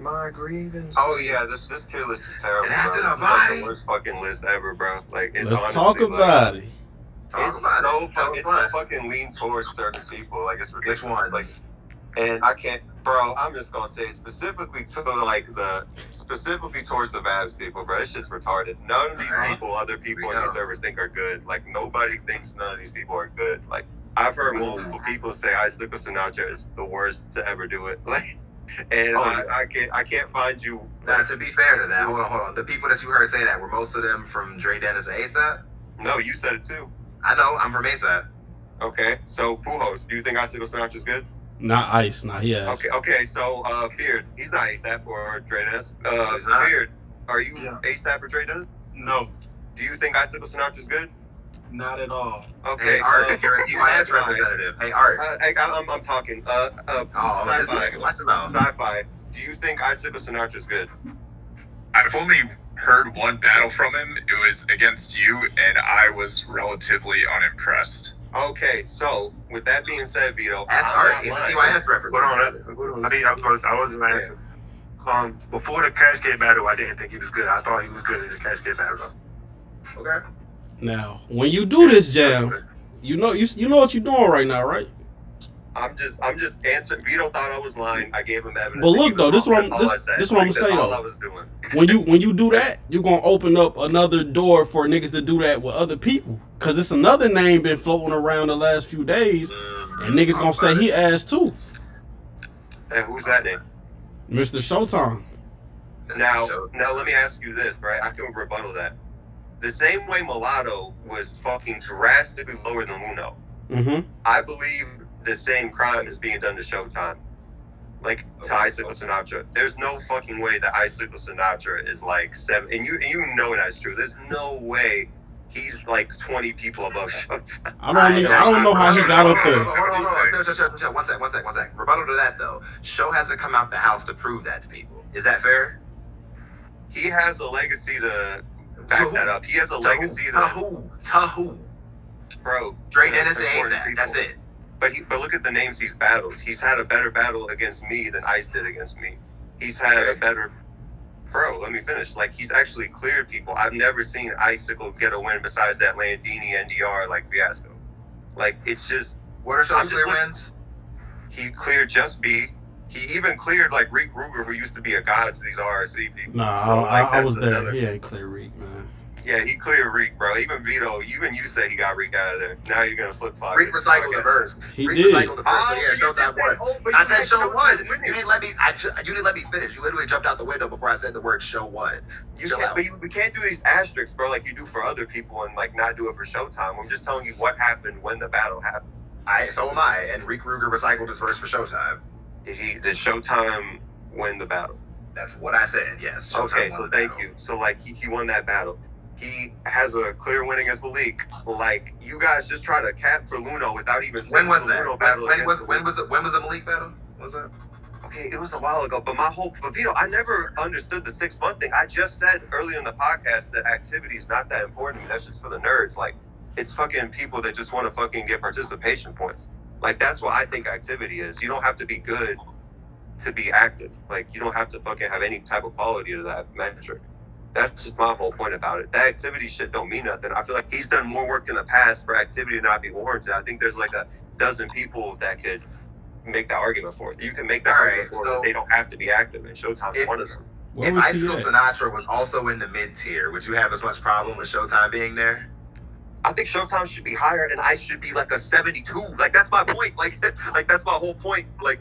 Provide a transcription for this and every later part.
my grievance. Oh yeah, this tier list is terrible. And after bro. the This is like bye, the worst fucking list ever, bro. Like, it's Let's honestly, talk about it. It's so fucking lean towards certain people. Like, it's ridiculous. Which ones? Like, and I can't, bro. I'm just gonna say specifically to specifically towards the Vavs people, bro. It's just retarded. None of these people, other people in these servers, think are good. Like, nobody thinks none of these people are good. Like, I've heard multiple people say Ice Liquid Sinatra is the worst to ever do it. Like, and I can't find you. Now, to be fair to that, hold on. The people that you heard say that, were most of them from Dre Dennis and ASAP? No, you said it too. I know. I'm from ASAP. Okay, so Pujols, do you think Ice Liquid Sinatra is good? Not Ice, not he has. Okay, so Feared, he's not ASAP or Dre Dennis. He's not. Feared, are you ASAP or Dre Dennis? No. Do you think Ice Liquid Sinatra is good? Not at all. Hey, Okay, Art, you're a TYS representative. Hey, Art. I'm talking. Sci-fi. Do you think Ice Liquid Sinatra is good? I've only heard one battle from him. It was against you, and I was relatively unimpressed. Okay, so with that being said, Vito, That's Art. He's a TYS representative. Hold on. I wasn't answering. Before the Cash Game battle, I didn't think he was good. I thought he was good in the Cash Game battle. Okay. Now, when you do this jam, you know what you're doing right now, right? I'm just answering. Vito thought I was lying. I gave him evidence. But look though, this is what I'm gonna say all though. I was doing. When you do that, you're gonna open up another door for niggas to do that with other people. Cause it's another name been floating around the last few days, and niggas gonna say he ass too. Hey, who's that name? Mr. Showtime. Now let me ask you this, right? I can rebuttal that. The same way Mulatto was fucking drastically lower than Luno, I believe the same crime is being done to Showtime. Like, to Ice Liquid Sinatra. There's no fucking way that Ice Liquid Sinatra is like 7, and you know that's true. There's no way he's like 20 people above Showtime. I don't know how he got up there. Hold on. One sec. Rebuttal to that though. Show hasn't come out the house to prove that to people. Is that fair? He has a legacy to back that up. He has a legacy to who? Bro. Dre Dennis and ASAP. That's it. But look at the names he's battled. He's had a better battle against me than Ice did against me. He's had a better... Bro, let me finish. Like, he's actually cleared people. I've never seen Icicle get a win besides that Landini NDR, like, fiasco. Like, it's just... What are Show's clear wins? He cleared Just B. He even cleared, like, Reek Ruger, who used to be a god to these RRC people. Nah, so, I was there. He ain't clear Reek, man. Yeah, he cleared Reek, bro. Even Vito, even you say he got Reek out of there. Now you're gonna flip flop. Reek recycled the verse. He did. Recycled the verse. So yeah, Showtime won. I said Show won. You didn't let me. You didn't let me finish. You literally jumped out the window before I said the word Show won. We can't do these asterisks, bro, like you do for other people, and like not do it for Showtime. I'm just telling you what happened when the battle happened. So am I. And Reek Ruger recycled his verse for Showtime. Did Showtime win the battle? That's what I said. Yes. Showtime okay, so thank you. So like he won that battle. He has a clear win against Malik. Like, you guys just try to cap for Luno without even saying when was that? When was the Malik battle? What was that? Okay, it was a while ago. But Vito, I never understood the 6-month thing. I just said earlier in the podcast that activity is not that important. That's just for the nerds. Like, it's fucking people that just want to fucking get participation points. Like, that's what I think activity is. You don't have to be good to be active. Like, you don't have to fucking have any type of quality to that metric. That's just my whole point about it. That activity shit don't mean nothing. I feel like he's done more work in the past for activity to not be warranted. I think there's like a dozen people that could make that argument for it. You can make that argument for it. They don't have to be active, and Showtime's one of them. If Icicle Sinatra was also in the mid-tier, would you have as much problem with Showtime being there? I think Showtime should be higher, and I should be like a 72. Like, that's my point. Like that's my whole point. Like,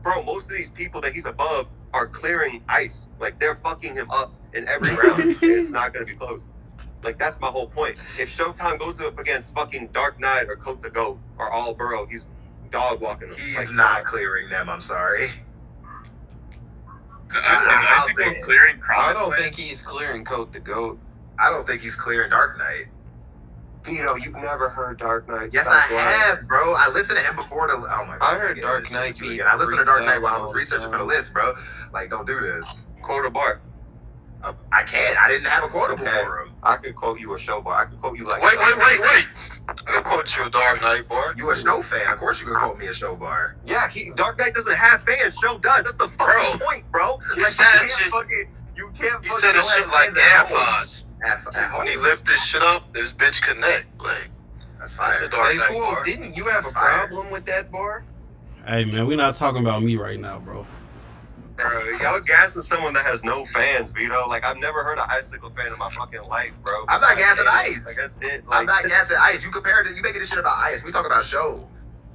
bro, most of these people that he's above are clearing Ice. Like, they're fucking him up in every round. It's not going to be close. Like, that's my whole point. If Showtime goes up against fucking Dark Knight or Coke the Goat or All Burrow, he's dog walking them. He's not clearing them, I'm sorry. Is Icicle clearing Promise I don't think he's clearing Coke the Goat. I don't think he's clearing Dark Knight. Vito, you've never heard Dark Knight. Yes, I have, bro. I listened to him before the... Oh, my God. I heard Dark Knight be... I listened to Dark Knight while I was researching for the list, bro. Like, don't do this. Quote a bar. I can't. I didn't have a quotable for him. I could quote you a show bar. I could quote you like... Wait. I'll quote you a Dark Knight bar. You a Snow fan. Of course you can quote me a show bar. Yeah, Dark Knight doesn't have fans. Show does. That's the fucking point, bro. You can't He said this shit like AirPods. At When he home. lift this shit up, this bitch connect. Like, That's that's a fire. Dark Hey, Knight Pools, bar. didn't you have a problem with that bar? Hey man, we're not talking about me right now, bro. Bro, y'all gassing someone that has no fans, Vito. Like, I've never heard an Icicle fan in my fucking life, bro. I'm not gassing Ice. Like, that's it. I'm Like, not gassing Ice. You compared it. You making this shit about Ice. We talk about Show.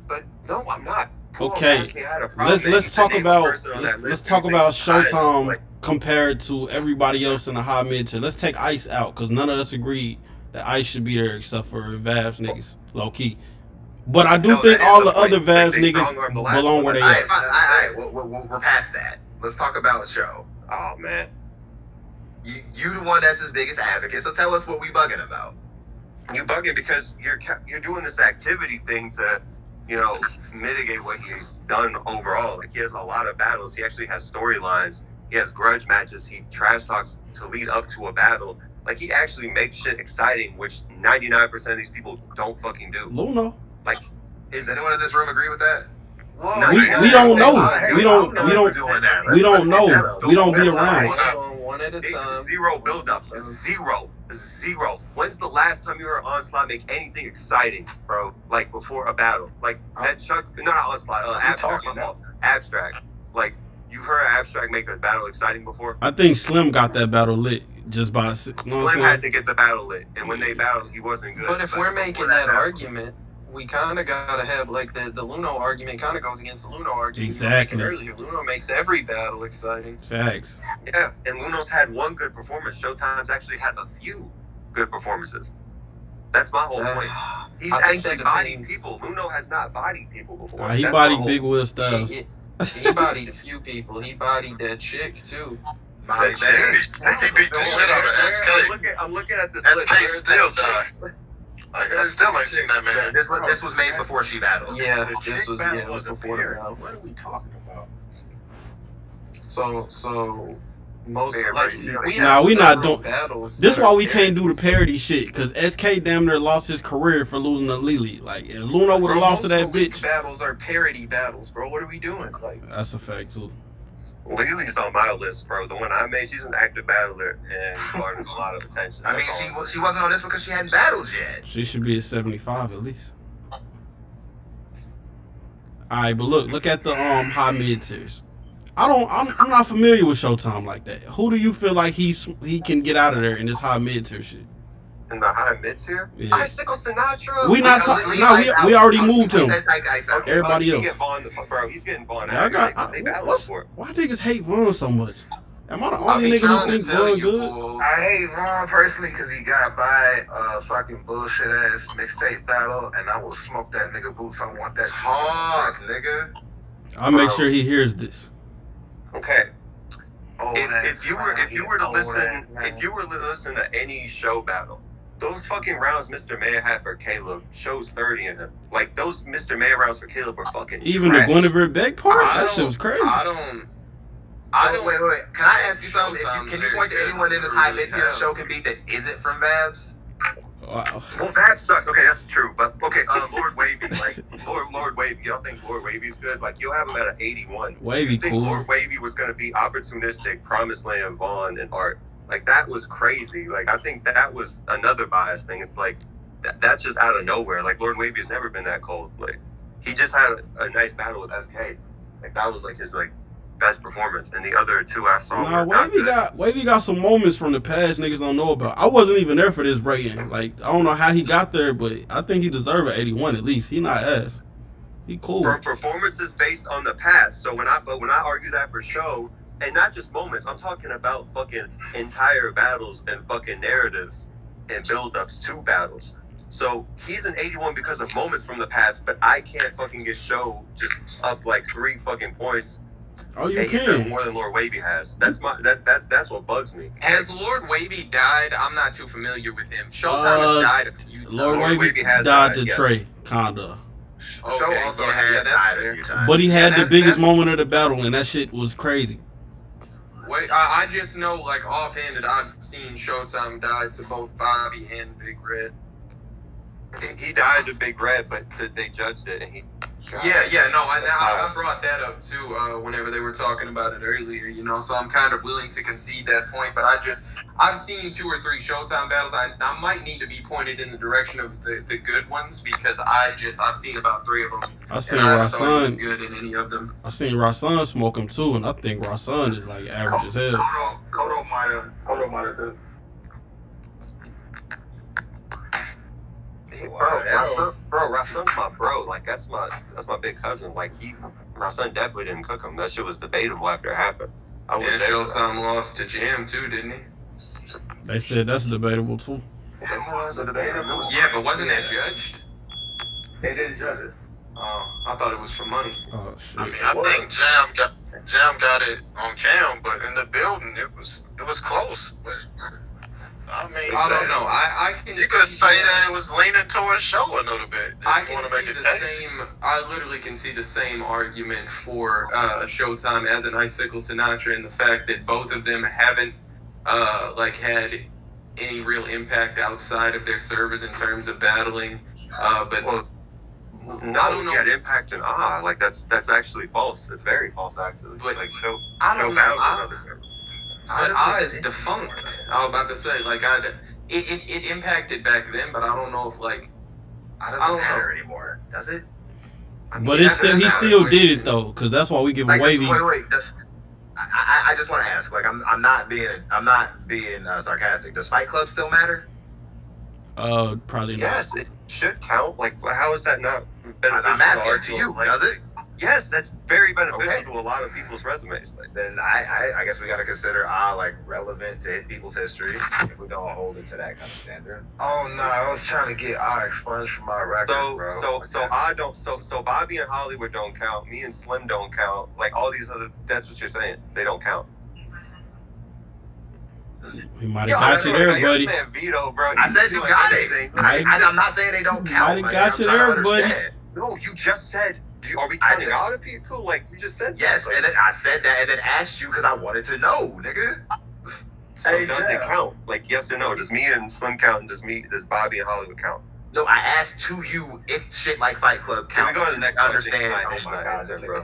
but no, I'm not. Paul Okay, asked me I had a problem. He let's said, talk "Name a about person on let's that list let's who talk you about think is high." Showtime Like, compared to everybody else in the high mid tier. Let's take Ice out because none of us agreed that Ice should be there except for Vabs niggas, low key. But I do No, think that is all the the other point. Like, Vabs they niggas strong-armed the last belong one. where they All right, at. fine. All right. We're past that. Let's talk about Show. oh man, You the one that's his biggest advocate. So tell us what we bugging about. you bugging because you're doing this activity thing to, you know, mitigate what he's done overall. Like, he has a lot of battles. He actually has storylines. He has grudge matches. He trash talks to lead up to a battle. Like, he actually makes shit exciting, which 99% of these people don't fucking do. Luno. Like, Does anyone in this room agree with that? Whoa, We don't know. We don't doing that. we don't know. Let's get that We don't be out. around. One at a time. Zero build-up. Zero. When's the last time you heard Onslaught make anything exciting, bro? Like, before a battle? Like, that Chuck... No, not Onslaught. Abstract. My fault. Abstract. Like, you heard Abstract make a battle exciting before? I think Slim got that battle lit just by, you know what Slim I'm had saying? to get the battle lit. And when they battled, he wasn't good. But if we're making that argument, we kind of gotta have like the Luno argument kind of goes against the Luno argument. Exactly. You were making earlier. Luno makes every battle exciting. Facts. Yeah, and Luno's had one good performance. Showtime's actually had a few good performances. That's my whole point. He's I think actually that bodied depends. people. Luno has not bodied people before. He That's bodied my whole- Big Will Styles. He bodied a few people. He bodied that chick too. Mommy That Bang. He beat the shit out of SK. I'm looking at this list. SK Where's still that died. chick? Like, I still ain't seen that man. This was made before she battled. Yeah, The this chick was battle it was was before the appearing. battle. What are we talking about? So most Yeah, like right. we Nah, have we not several doing- battles. This that why are we can't do the parodies. parody shit, cause SK damn near lost his career for losing to Lily. Like, if Luno would Bro, have lost to most that Malik bitch. battles are parody battles, bro. What are we doing? Like, That's a fact too. Lily's on my list, bro. The one I made, she's an active battler and garners a lot of attention. I mean, she wasn't on this because she hadn't battled yet. She should be at 75 at least. Alright, but look at the high mid tiers. I'm not familiar with Showtime like that. Who do you feel like he can get out of there in this high mid tier shit? in the high mid tier. Yeah. Icicle Sinatra. We not talking. No, we already moved him. Okay, Everybody he else. Get Vaughn, bro, he's getting Vaughn. Yeah, They battle what's, for it. why niggas hate Vaughn so much? Am I the I'll only be nigga who trying to thinks tell Vaun you, good? Pools. I hate Vaughn personally because he got by a fucking bullshit ass mixtape battle, and I will smoke that nigga boots. I want that Talk, nigga. I'll make sure he hears this. Okay. old If you were to old ass listen, man. if you were to listen to any show battle, those fucking rounds Mr. Mayor had for Caleb shows 30 in him. Like, those Mr. Mayor rounds for Caleb were fucking Even trash. the Guinevere Beck part, I that don't- shit was crazy. I don't. Wait. Can I ask you something? Showtime's Can you very point to good. anyone in this high mid tier show can beat that isn't from Vabs? Wow. Well, that sucks. Okay, that's true. But okay, Lord Wavy, like Lord Wavy. Y'all think Lord Wavy's good? Like, you'll have him at an 81. Wavy You think cool. Lord Wavy was gonna be opportunistic, Promised Land, Vaughn, and Art? Like, that was crazy. Like, I think that was another bias thing. It's like that's just out of nowhere. Like, Lord Wavy's never been that cold. Like, he just had a nice battle with SK. Like, that was like his best performance. And the other two I saw Nah, were not good. Wavy got some moments from the past niggas don't know about. I wasn't even there for this rating. Like, I don't know how he got there, but I think he deserved an 81 at least. He not ass. He cool. For performances based on the past. So when I argue that for show, and not just moments, I'm talking about fucking entire battles and fucking narratives and build-ups to battles. So he's an 81 because of moments from the past, but I can't fucking get show just up like 3 fucking points. Oh, you And he's done can. more than Lord Wavy has. That's that's what bugs me. Has Lord Wavy died? I'm not too familiar with him. Showtime has died a few times. Lord Lord Wavy Wavy has died died, to yes. Trey, kinda. Show Okay, also yeah, had that's died fair. a few times. But he had the that's- biggest that's- moment of the battle, and that shit was crazy. Wait, I just know, like, offhanded, I've seen Showtime die to both Bobby and Big Red. He died to Big Red, but they judged it, and I brought that up too whenever they were talking about it earlier, you know, so I'm kind of willing to concede that point, but I've seen 2 or 3 Showtime battles. I might need to be pointed in the direction of the good ones because I've seen about 3 of them. I seen I thought he was Rasan. good in any of them. I seen Rasan smoke him too, and I think Rasan is like average as hell. Kodo might have too. Rasun's my bro. Like that's my big cousin. Like Rasun definitely didn't cook him. That shit was debatable after it happened. I was there. Showtime lost to Jam too, didn't he? They said that's debatable too. Yeah, but wasn't that judged? They didn't judge it. Oh, I thought it was for money. Oh shit. I mean, I think Jam got it on cam, but in the building it was close. But, I mean, I don't know. I can. You could say that it was leaning towards Show a little bit. I can see the same. I literally can see the same argument for Showtime as an Icicle Sinatra, and the fact that both of them haven't had any real impact outside of their servers in terms of battling. But no, he had impact in like that's actually false. It's very false actually. But like I don't know. Show is defunct. I was about to say it impacted back then, but I don't know if It doesn't matter anymore, does it? But he still did it though, because that's why we give away the. Wait. I just want to ask. Like, I'm not being sarcastic. Does Fight Club still matter? Probably not. Yes, it should count. Like, how is that not beneficial? I'm asking to you. Does it? Yes, that's very beneficial to a lot of people's resumes. Like, then I guess we got to consider relevant to people's history if we're gonna hold it to that kind of standard. Oh no, I was trying to get expunged from my record, bro. So Bobby and Hollywood don't count. Me and Slim don't count. Like all these other, that's what you're saying. They don't count. He might have got you there, buddy. Vito, bro. I said you got it. I'm not saying they don't count. Might have got you there, buddy. No, you just said. Are we counting out of people? Like you just said. Yes, and then I said that, and then asked you because I wanted to know, nigga. So does it count? Like yes or no? Does me and Slim count? And does Bobby and Hollywout count? No, I asked to you if shit like Fight Club counts. Can we go to the next understand? Oh my god, bro.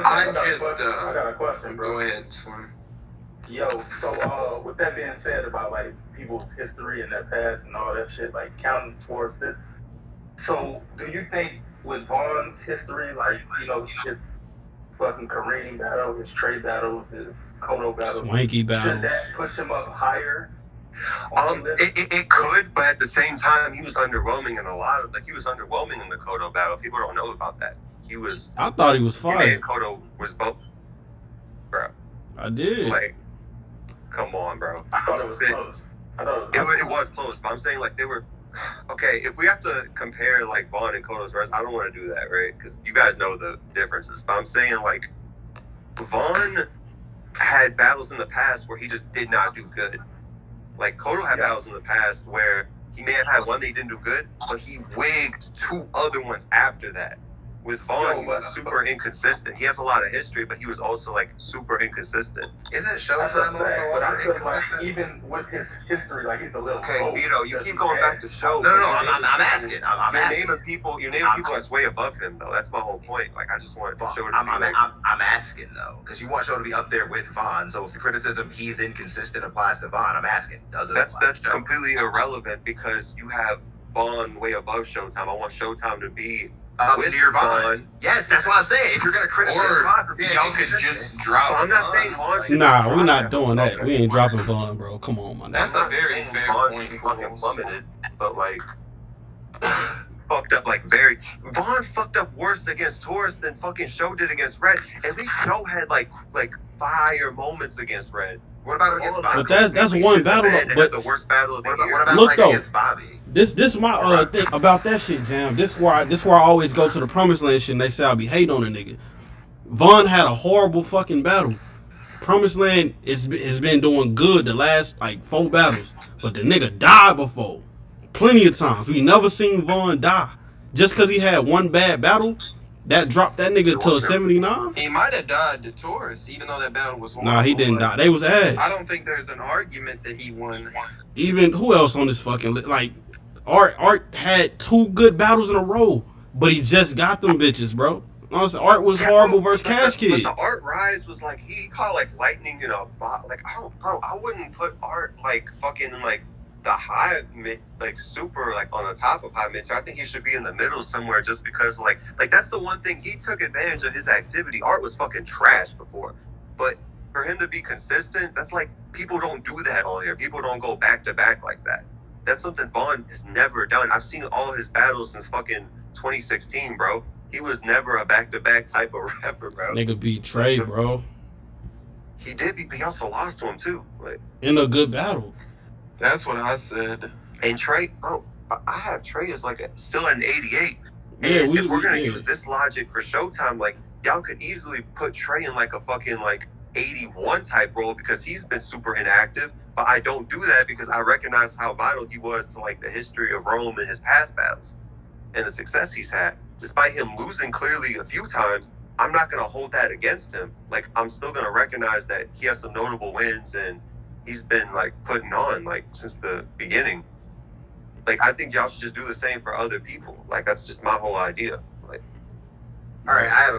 I got a question, bro. Go ahead, Slim. Yo, so with that being said about like people's history and their past and all that shit, like counting towards this. So do you think with Vaughn's history, like his fucking Kareem battle, his Trey battles, his Kodo battles, Swanky battles, should that push him up higher? It could, but at the same time, he was underwhelming in a lot of he was underwhelming in the Kodo battle. People don't know about that. He was. I thought he was fire. Kodo was both, bro. I did. Like, come on, bro. I thought it was close. It was close, but I'm saying like they were. Okay, if we have to compare like Vaughn and Kodo's verse, I don't want to do that, right? Because you guys know the differences. But I'm saying like Vaughn had battles in the past where he just did not do good. Like Kodo had battles in the past where he may have had one that he didn't do good, but he wigged 2 other ones after that. With Vaughn, he was super inconsistent. He has a lot of history, but he was also like super inconsistent. Isn't Showtime also but I feel like inconsistent? even with his history, like he's a little. Okay, Vito, you keep going back to Show. No, I'm asking. I'm asking. You're naming people that's way above him, though. That's my whole point. Like, I just want Show to be I'm asking though, because you want Show to be up there with Vaughn. So if the criticism he's inconsistent applies to Vaughn, I'm asking, does it? That's completely irrelevant because you have Vaughn way above Showtime. I want Showtime to be with near Vaughn. Yes, that's what I'm saying. If you're gonna criticize Vaughn for being y'all could just drop. I'm not saying Vaughn. Nah, we're not doing that. We ain't dropping Vaughn, bro. Come on, man. That's a very fair point. Fucking plummeted, but like fucked up Vaughn fucked up worse against Taurus than fucking Show did against Red. At least Show had like fire moments against Red. What about against Bobby? But that's one battle. But the worst battle of the year. What about look though, against Bobby? This is my thing about that shit, Jam. This where I always go to the Promised Land shit and they say I be hating on a nigga. Vaughn had a horrible fucking battle. Promised Land has been doing good the last 4 battles, but the nigga died before. Plenty of times. We never seen Vaughn die. Just because he had one bad battle, that dropped that nigga to a 79? He might have died to Taurus, even though that battle was horrible. Nah, he didn't die. They was ass. I don't think there's an argument that he won. Even, who else on this fucking list? Like, Art had 2 good battles in a row. but he just got them bitches, bro. Honestly, Art was horrible versus Cash Kid. But the Art rise was like he caught like lightning in a bot. Like I wouldn't put Art like fucking like the high mid, like super like on the top of high mid. So I think he should be in the middle somewhere, just because like that's the one thing he took advantage of his activity. Art was fucking trash before, but for him to be consistent, that's like people don't do that on here. People don't go back to back like that. That's something Vaughn has never done. I've seen all his battles since fucking 2016, bro. He was never a back-to-back type of rapper, bro. Nigga beat Trey, bro. He did beat, but he also lost to him, too. Like, in a good battle. That's what I said. And Trey, bro, I have Trey as like still an 88. Yeah, and if we're going to use this logic for Showtime, like, y'all could easily put Trey in like a fucking like 81 type role because he's been super inactive. But I don't do that because I recognize how vital he was to like the history of Rome and his past battles and the success he's had. Despite him losing clearly a few times, I'm not going to hold that against him. Like, I'm still going to recognize that he has some notable wins and he's been, like, putting on, like, since the beginning. Like, I think y'all should just do the same for other people. Like, that's just my whole idea. Like, all right, I have a